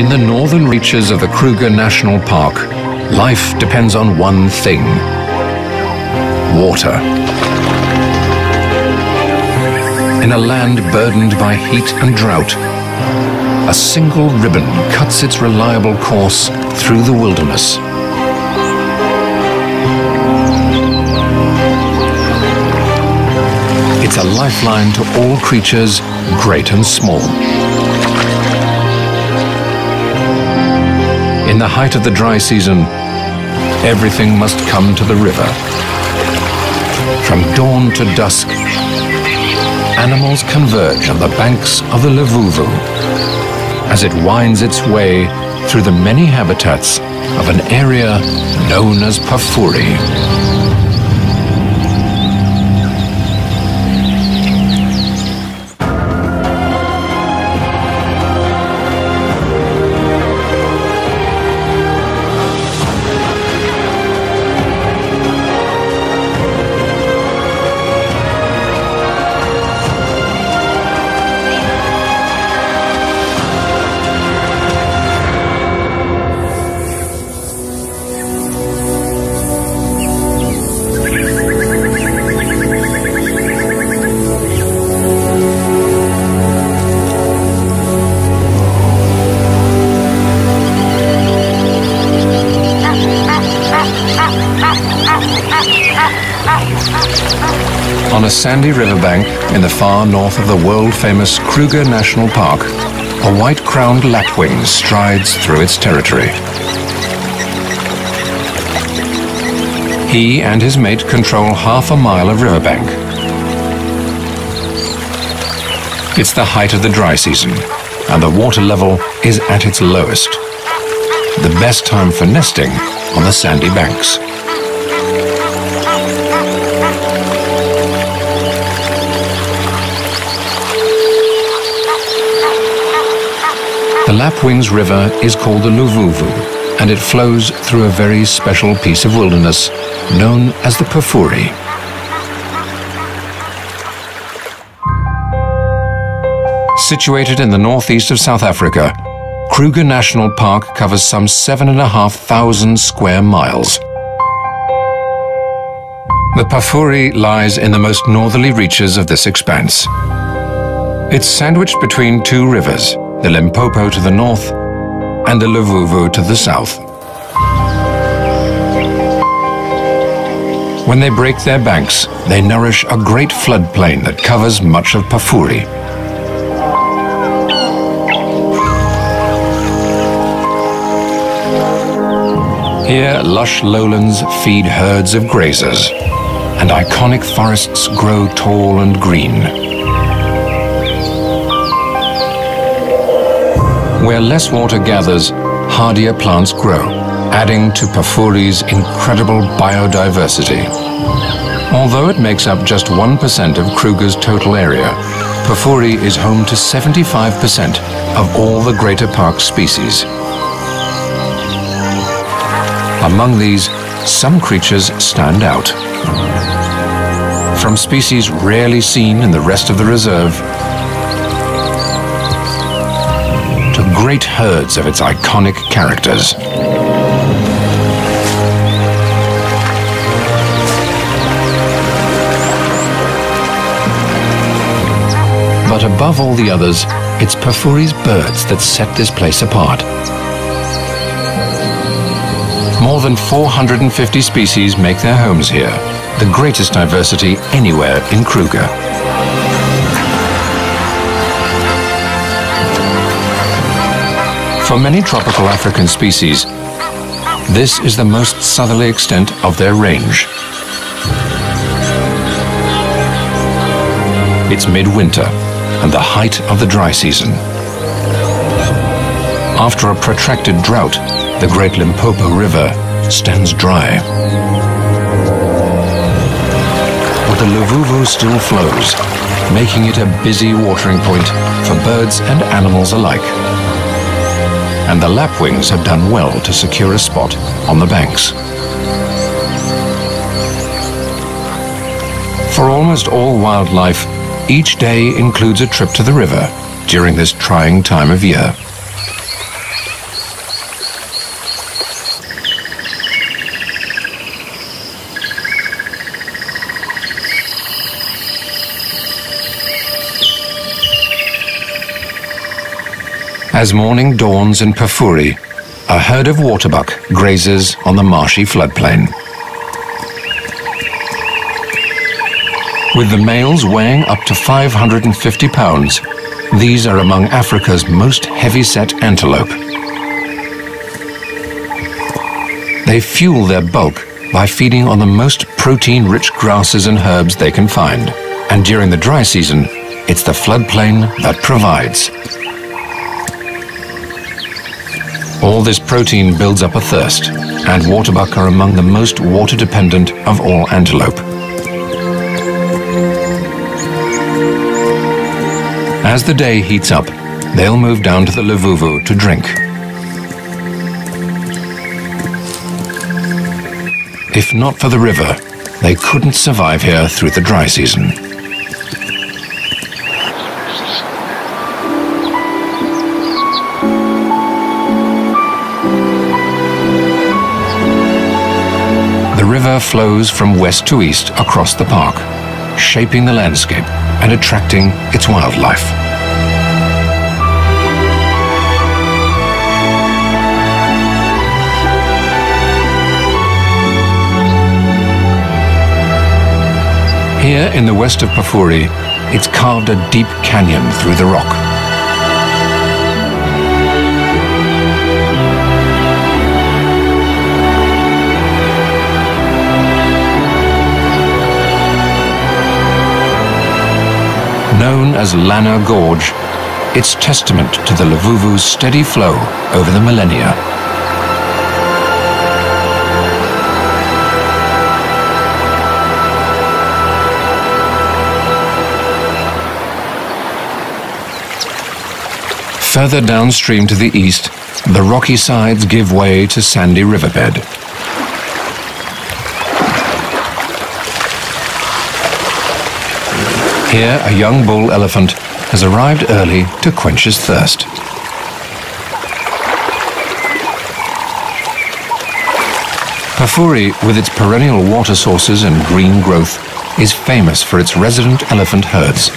In the northern reaches of the Kruger National Park, life depends on one thing: water. In a land burdened by heat and drought, a single ribbon cuts its reliable course through the wilderness. It's a lifeline to all creatures, great and small. In the height of the dry season, everything must come to the river. From dawn to dusk, animals converge on the banks of the Luvuvu as it winds its way through the many habitats of an area known as Pafuri. On a sandy riverbank in the far north of the world-famous Kruger National Park, a white-crowned lapwing strides through its territory. He and his mate control half a mile of riverbank. It's the height of the dry season, and the water level is at its lowest. The best time for nesting on the sandy banks. The Lapwings River is called the Luvuvu, and it flows through a very special piece of wilderness known as the Pafuri. Situated in the northeast of South Africa, Kruger National Park covers some 7,500 square miles. The Pafuri lies in the most northerly reaches of this expanse. It's sandwiched between two rivers, the Limpopo to the north and the Luvuvu to the south. When they break their banks, they nourish a great floodplain that covers much of Pafuri. Here, lush lowlands feed herds of grazers, and iconic forests grow tall and green. Where less water gathers, hardier plants grow, adding to Pafuri's incredible biodiversity. Although it makes up just 1% of Kruger's total area, Pafuri is home to 75% of all the greater park species. Among these, some creatures stand out. From species rarely seen in the rest of the reserve, to great herds of its iconic characters. But above all the others, it's Pafuri's birds that set this place apart. More than 450 species make their homes here, the greatest diversity anywhere in Kruger. For many tropical African species, this is the most southerly extent of their range. It's midwinter and the height of the dry season. After a protracted drought, the Great Limpopo River stands dry. But the Luvuvu still flows, making it a busy watering point for birds and animals alike. And the lapwings have done well to secure a spot on the banks. For almost all wildlife, each day includes a trip to the river during this trying time of year. As morning dawns in Pafuri, a herd of waterbuck grazes on the marshy floodplain. With the males weighing up to 550 pounds, these are among Africa's most heavy-set antelope. They fuel their bulk by feeding on the most protein-rich grasses and herbs they can find. And during the dry season, it's the floodplain that provides. All this protein builds up a thirst, and waterbuck are among the most water-dependent of all antelope. As the day heats up, they'll move down to the Luvuvu to drink. If not for the river, they couldn't survive here through the dry season. The river flows from west to east across the park, shaping the landscape and attracting its wildlife. Here in the west of Pafuri, it's carved a deep canyon through the rock. Known as Lana Gorge, it's testament to the Luvuvu's steady flow over the millennia. Further downstream to the east, the rocky sides give way to sandy riverbed. Here, a young bull elephant has arrived early to quench his thirst. Pafuri, with its perennial water sources and green growth, is famous for its resident elephant herds.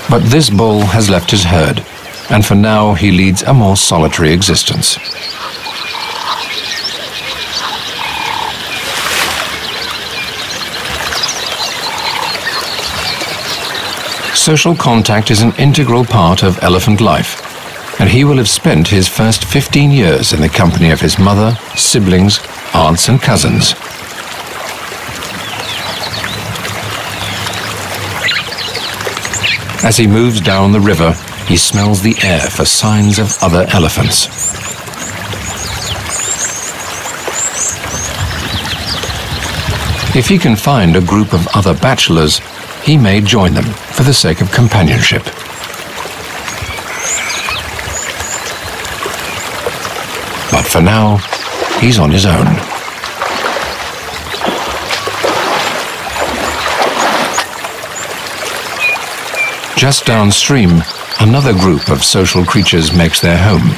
But this bull has left his herd, and for now he leads a more solitary existence. Social contact is an integral part of elephant life, and he will have spent his first 15 years in the company of his mother, siblings, aunts and cousins. As he moves down the river, he smells the air for signs of other elephants. If he can find a group of other bachelors, he may join them for the sake of companionship. But for now, he's on his own. Just downstream, another group of social creatures makes their home.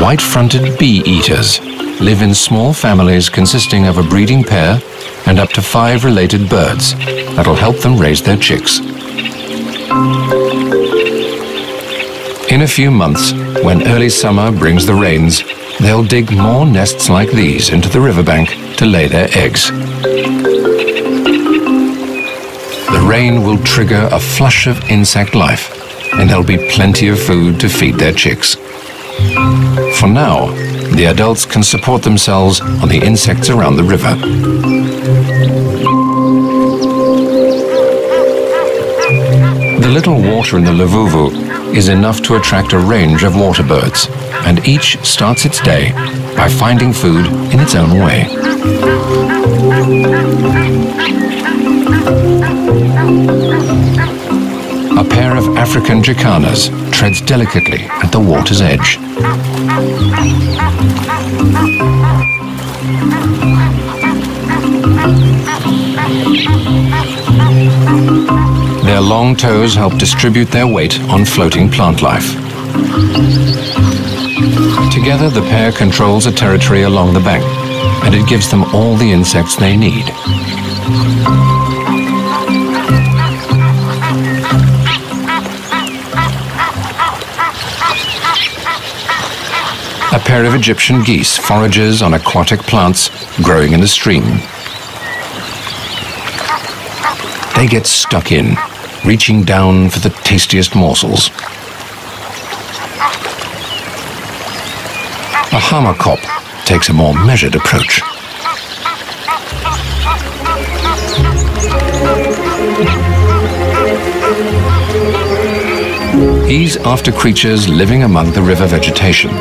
White-fronted bee-eaters live in small families consisting of a breeding pair and up to 5 related birds that'll help them raise their chicks. In a few months, when early summer brings the rains, they'll dig more nests like these into the riverbank to lay their eggs. The rain will trigger a flush of insect life, and there'll be plenty of food to feed their chicks. For now, the adults can support themselves on the insects around the river. The little water in the Luvuvu is enough to attract a range of water birds, and each starts its day by finding food in its own way. A pair of African jacanas treads delicately at the water's edge. Their long toes help distribute their weight on floating plant life. Together, the pair controls a territory along the bank, and it gives them all the insects they need. A pair of Egyptian geese forages on aquatic plants growing in the stream. They get stuck in, reaching down for the tastiest morsels. A hamarkop takes a more measured approach. He's after creatures living among the river vegetation.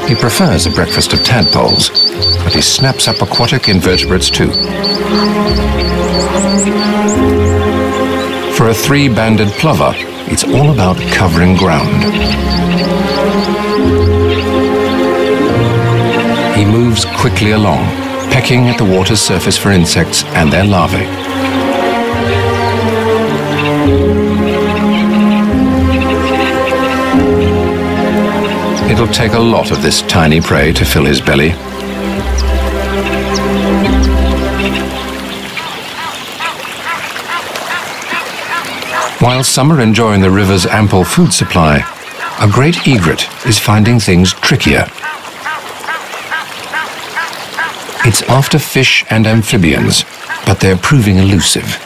He prefers a breakfast of tadpoles, but he snaps up aquatic invertebrates too. For a three-banded plover, it's all about covering ground. He moves quickly along, pecking at the water's surface for insects and their larvae. It'll take a lot of this tiny prey to fill his belly. While some are enjoying the river's ample food supply, a great egret is finding things trickier. It's after fish and amphibians, but they're proving elusive.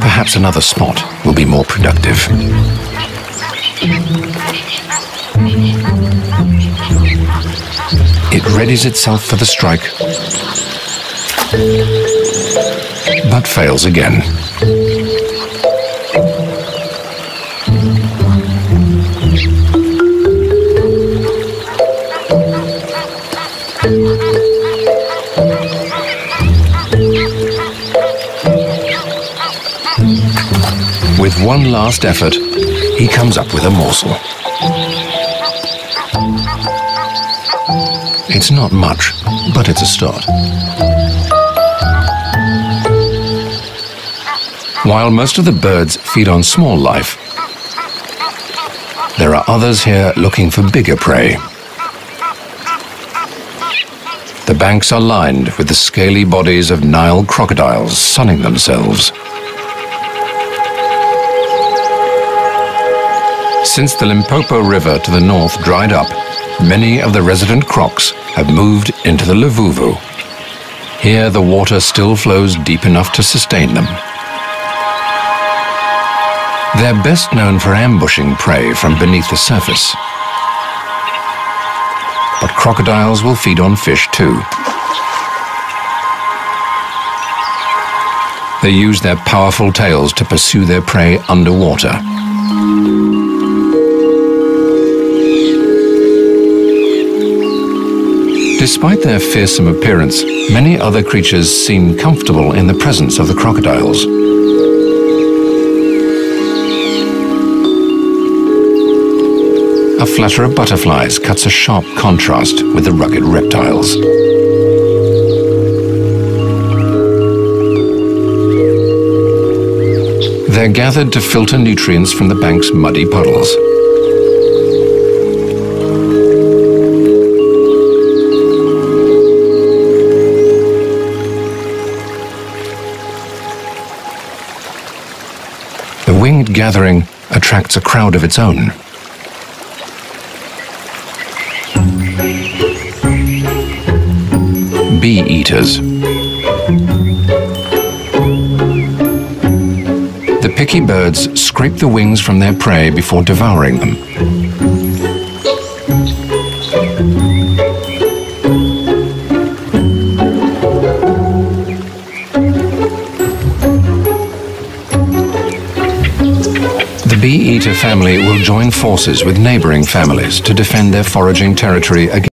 Perhaps another spot will be more productive. It readies itself for the strike, but fails again. With one last effort, he comes up with a morsel. It's not much, but it's a start. While most of the birds feed on small life, there are others here looking for bigger prey. The banks are lined with the scaly bodies of Nile crocodiles sunning themselves. Since the Limpopo River to the north dried up, many of the resident crocs have moved into the Luvuvu. Here the water still flows deep enough to sustain them. They're best known for ambushing prey from beneath the surface. But crocodiles will feed on fish too. They use their powerful tails to pursue their prey underwater. Despite their fearsome appearance, many other creatures seem comfortable in the presence of the crocodiles. A flutter of butterflies cuts a sharp contrast with the rugged reptiles. They're gathered to filter nutrients from the bank's muddy puddles. The winged gathering attracts a crowd of its own. Bee eaters. The picky birds scrape the wings from their prey before devouring them. The bee eater family will join forces with neighboring families to defend their foraging territory against